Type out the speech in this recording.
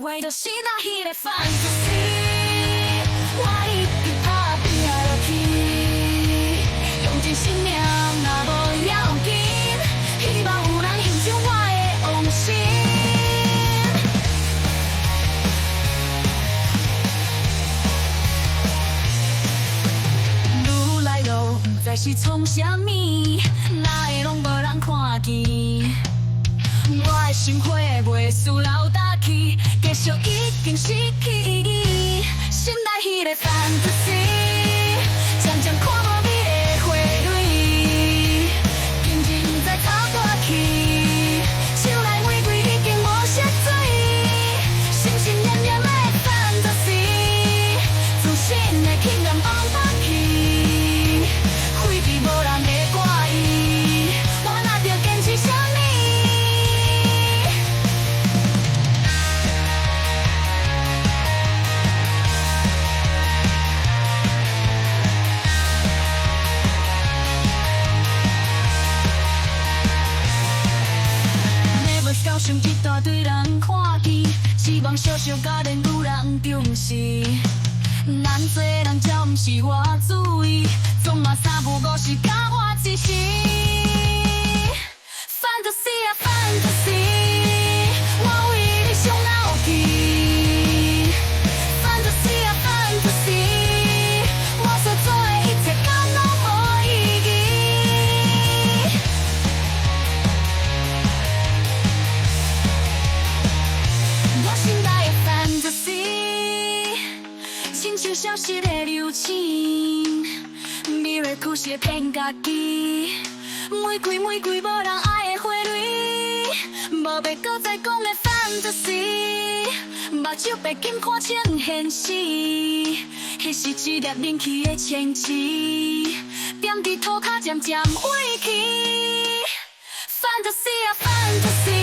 为着是那迄个 fantasy， 我一直打拼下落去，用尽生命若无要紧，希望有人欣赏我的往事。愈来愈不知是创啥物，哪会拢无人看见？我的心火袂输流打去，继续已经失去意义。心内迄个 fantasy， 渐渐看无美的花蕊，渐渐不知透大气，手内玫瑰已经无色水，心心念念的 fantasy， 自信的轻软放放去，废弃无人会怪伊，我若着坚持啥物？高兴一大堆人看见，希望小小家庭有人重视。咱做人才毋是我主意，总嘛三不五时甲我一时。Fantasy 啊 Fantasy， 我为你伤脑筋。Fantasy 啊 Fantasy， 我所做的一切敢拢无意义。我心内的 fantasy， 亲像消失的流星，美丽故事骗家己，玫瑰玫瑰无人爱的花蕊，无要搁再讲的 fantasy， 目睭白金看清现实，迄是一粒冷去的情丝，踮伫涂骹渐渐萎去。Fantasy 啊 fantasy。